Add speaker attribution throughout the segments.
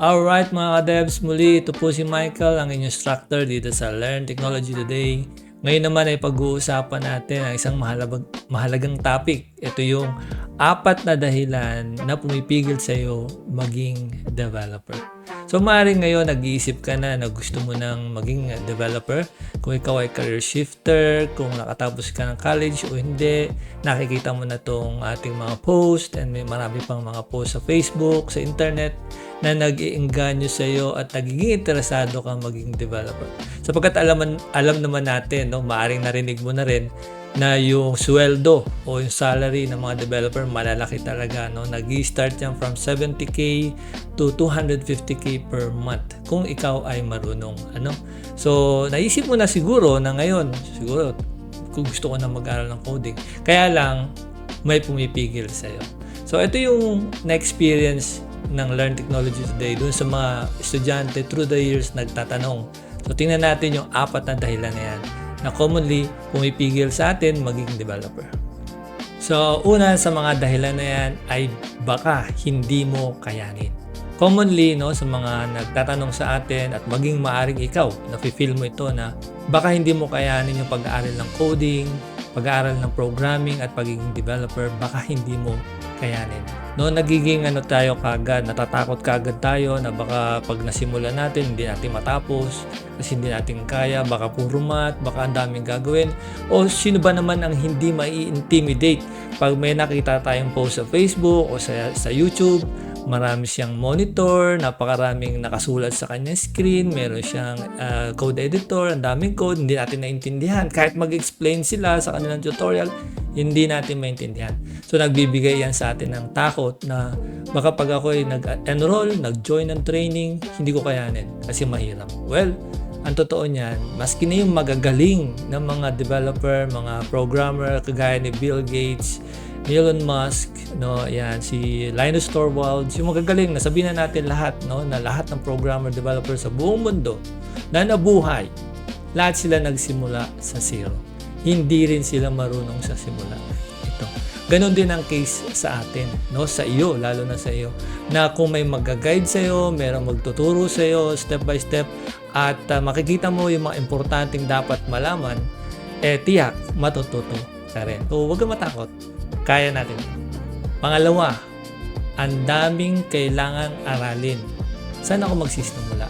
Speaker 1: Alright mga ka-devs, muli ito po si Michael, ang inyong instructor dito sa Learn Technology Today. Ngayon naman ay pag-uusapan natin ang isang mahalagang topic. Ito yung 4 na dahilan na pumipigil sa iyo maging developer. So maaaring ngayon nag-iisip ka na gusto mo nang maging developer. Kung ikaw ay career shifter, kung nakatapos ka ng college o hindi, nakikita mo na itong ating mga post and may marami pang mga post sa Facebook, sa internet na nag-iinganyo sa iyo at nagiging interesado kang maging developer. Sapagkat alam naman natin, no, maaaring narinig mo na rin na yung sweldo o yung salary ng mga developer malalaki talaga, no. Nag-i-start yan from 70k to 250k per month kung ikaw ay marunong, ano. So, naisip mo na siguro na ngayon, siguro kung gusto ko na mag-aral ng coding, kaya lang may pumipigil sa iyo. So, ito yung na-experience ng Learn Technology Today dun sa mga estudyante through the years nagtatanong. So, tingnan natin yung 4 na dahilan na yan na commonly pumipigil sa atin maging developer. So, una sa mga dahilan na yan ay baka hindi mo kayanin. Commonly, no, sa mga nagtatanong sa atin at maging maaring ikaw, nafe-feel mo ito na baka hindi mo kayanin yung pag-aaral ng coding, pag-aaral ng programming at pagiging developer, baka hindi mo kayanin. No, nagiging tayo kagad, natatakot kagad tayo na baka pag nasimulan natin, hindi natin matapos, kasi hindi natin kaya, baka puro math, baka ang daming gagawin. O sino ba naman ang hindi mai-intimidate pag may nakita tayong post sa Facebook o sa YouTube, marami siyang monitor, napakaraming nakasulat sa kanyang screen, meron siyang code editor, ang daming code, hindi natin naintindihan. Kahit mag-explain sila sa kanilang tutorial, hindi natin maintindihan. So, nagbibigay yan sa atin ng takot na baka pag ako ay nag-enroll, nag-join ng training, hindi ko kayanin kasi mahirap. Well, ang totoo niyan, maski na yung magagaling ng mga developer, mga programmer, kagaya ni Bill Gates, Elon Musk, no, yan, si Linus Torvalds, yung magagaling, nasabihin na natin lahat, no, na lahat ng programmer, developer sa buong mundo na nabuhay, lahat sila nagsimula sa zero. Hindi rin sila marunong sa simula. Ito. Ganon din ang case sa atin, no, sa iyo, lalo na sa iyo, na kung may mag-guide sa iyo, merong magtuturo sa iyo step by step at makikita mo yung mga importanteng dapat malaman, tiyak matututo ka rin. So, huwag kang matakot. Kaya natin. Pangalawa, ang daming kailangang aralin. Saan ako magsisimula?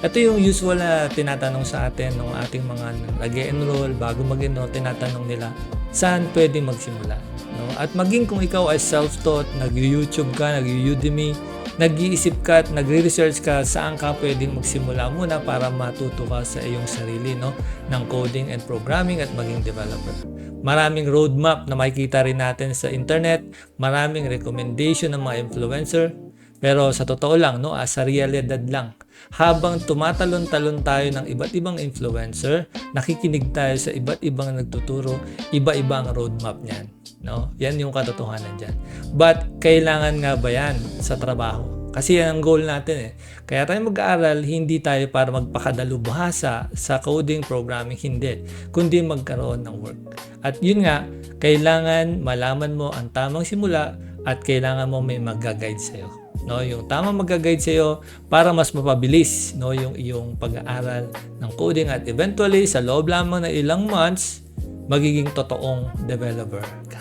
Speaker 1: Ito yung usual na tinatanong sa atin ng ating mga nag-enroll, bago mag-enroll, tinatanong nila, saan pwede magsimula? No? At maging kung ikaw ay self-taught, nag-YouTube ka, nag-Udemy, nag-iisip ka at nagre-research ka, saan ka pwedeng magsimula muna para matuto ka sa iyong sarili, no, ng coding and programming at maging developer. Maraming roadmap na makikita rin natin sa internet, maraming recommendation ng mga influencer, pero sa totoo lang, no, sa realidad lang, habang tumatalon-talon tayo ng iba't ibang influencer, nakikinig tayo sa iba't ibang nagtuturo, iba-iba ang roadmap niyan. No? Yan yung katotohanan dyan. But, kailangan nga ba yan sa trabaho? Kasi yan ang goal natin eh. Kaya tayo mag-aaral, hindi tayo para magpakadalubhasa sa coding, programming, hindi. Kundi magkaroon ng work. At yun nga, kailangan malaman mo ang tamang simula at kailangan mo may mag-guide sa'yo. No, yung tamang mag-guide sa'yo para mas mapabilis, no, yung iyong pag-aaral ng coding at eventually sa loob lamang ng ilang months, magiging totoong developer ka.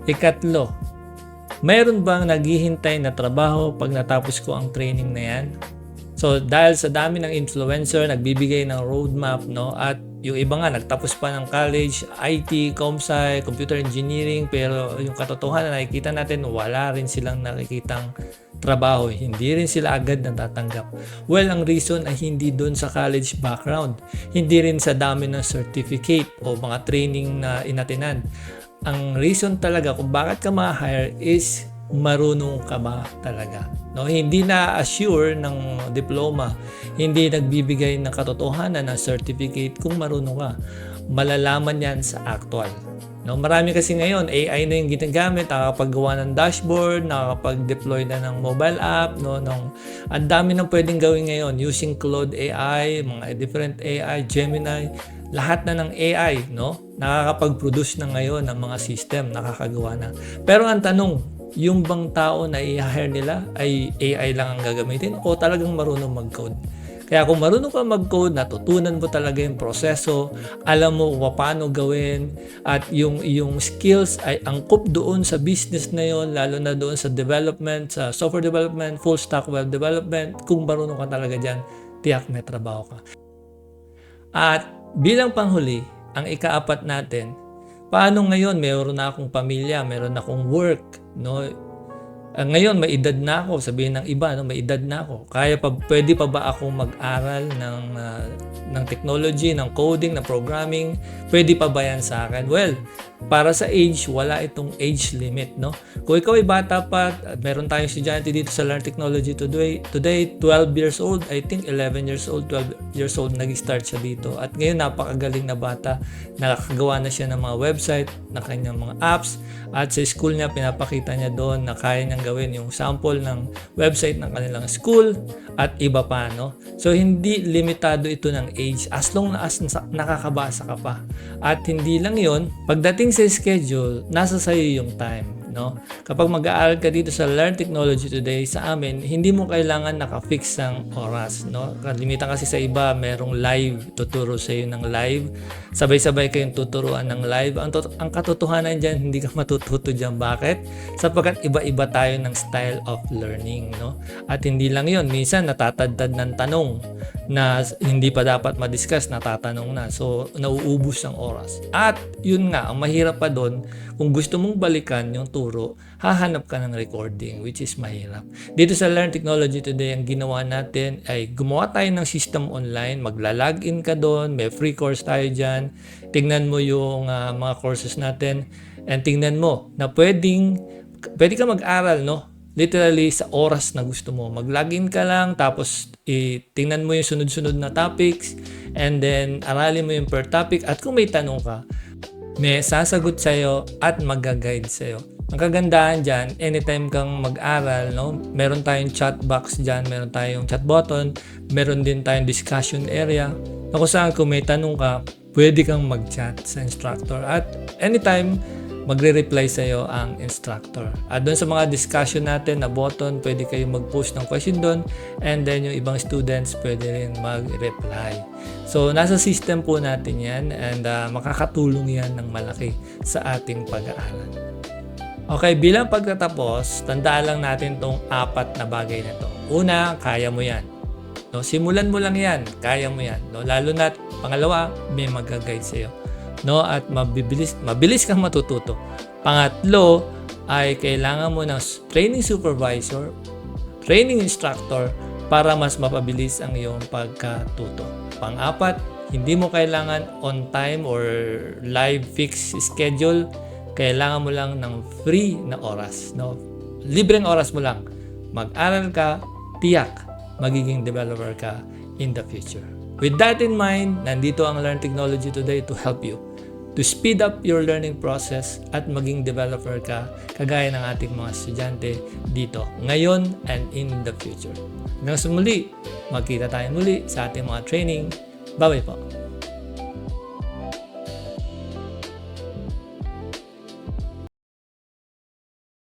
Speaker 1: Ikatlo, mayroon bang naghihintay na trabaho pag natapos ko ang training na yan? So, dahil sa dami ng influencer, nagbibigay ng roadmap, no, at yung iba nga, nagtapos pa ng college, IT, ComSci, computer engineering, pero yung katotohanan, nakikita natin, wala rin silang nakikitang trabaho. Hindi rin sila agad natatanggap. Well, ang reason ay hindi doon sa college background. Hindi rin sa dami ng certificate o mga training na inatinan. Ang reason talaga kung bakit ka ma-hire is marunong ka ba talaga. No, hindi na assure ng diploma, hindi nagbibigay ng katotohanan ng certificate kung marunong ka. Malalaman yan sa actual. No, marami kasi ngayon AI na yung ginagamit, nakakapaggawa ng dashboard, nakakapag-deploy na ng mobile app, no, ang dami nang pwedeng gawin ngayon using Claude AI, mga different AI, Gemini, lahat na ng AI, no, nakakapag-produce na ngayon ng mga system, nakakagawa na. Pero ang tanong, yung bang tao na i-hire nila ay AI lang ang gagamitin o talagang marunong mag-code. Kaya kung marunong ka mag-code, natutunan mo talaga yung proseso, alam mo kung paano gawin, at yung skills ay angkop doon sa business na yon, lalo na doon sa development, sa software development, full stack web development. Kung marunong ka talaga dyan, tiyak may trabaho ka. At bilang panghuli, ang ikaapat natin, paano ngayon meron na akong pamilya, meron na akong work, no? Ngayon may edad na ako, sabihin ng iba, no, may edad na ako. Pwede pa ba akong mag-aral ng technology, ng coding, ng programming? Pwede pa ba yan sa akin? Well, para sa age, wala itong age limit, no? Kung ikaw ay bata pa, meron tayong estudyante dito sa Learn Technology today, 12 years old, I think 11 years old, 12 years old, nag-start siya dito. At ngayon, napakagaling na bata, nakakagawa na siya ng mga website, na kanyang mga apps, at sa school niya, pinapakita niya doon na kaya niyang gawin yung sample ng website ng kanilang school at iba pa, no? So, hindi limitado ito ng age as long as nakakabasa ka pa. At hindi lang yon, pagdating sa schedule, nasa sayo yung time, no? Kapag mag-aaral ka dito sa Learn Technology today, sa amin, hindi mo kailangan naka-fix ng oras, no? Kalimitan kasi sa iba, merong live, tuturo sa iyo ng live. Sabay-sabay kayong tuturuan ng live. Ang katotohanan dyan, hindi ka matututo dyan. Bakit? Sapagkat iba-iba tayo ng style of learning, no? At hindi lang yon, minsan natatadtad ng tanong na hindi pa dapat ma-discuss, natatanong na. So, nauubos ang oras. At yun nga, ang mahirap pa doon, kung gusto mong balikan yung turo, hahanap ka ng recording, which is mahirap. Dito sa Learn Technology today, ang ginawa natin ay gumawa tayo ng system online, magla-login ka doon, may free course tayo dyan, tingnan mo yung mga courses natin, and tingnan mo na pwede ka mag-aral, no? Literally sa oras na gusto mo. Mag-login ka lang, tapos tingnan mo yung sunod-sunod na topics, and then aralin mo yung per topic, at kung may tanong ka, may sasagot sa'yo at mag-guide sa'yo. Ang kagandahan dyan, anytime kang mag-aral, no? Meron tayong chat box dyan, meron tayong chat button, meron din tayong discussion area, na kung saan kung may tanong ka, pwede kang mag-chat sa instructor, at anytime, magre-reply sa'yo ang instructor. At doon sa mga discussion natin na button, pwede kayong mag-post ng question doon, and then yung ibang students pwede rin mag-reply. So, nasa system po natin yan, and makakatulong yan ng malaki sa ating pag-aaral. Okay, bilang pagtatapos, tandaan lang natin tong 4 na bagay na to. Una, kaya mo yan. No, simulan mo lang yan, kaya mo yan. No, lalo na, pangalawa, may mag-guide sa'yo. No, at mabilis kang matututo. Pangatlo ay kailangan mo ng training supervisor, training instructor para mas mapabilis ang iyong pagkatuto. Pang-apat, hindi mo kailangan on time or live fixed schedule. Kailangan mo lang ng free na oras, no? Libreng oras mo lang. Mag-aral ka, tiyak magiging developer ka in the future. With that in mind, nandito ang Learn Technology today to help you to speed up your learning process at maging developer ka kagaya ng ating mga estudyante dito ngayon and in the future. Hanggang sa muli, magkita tayo muli sa ating mga training. Bye-bye po.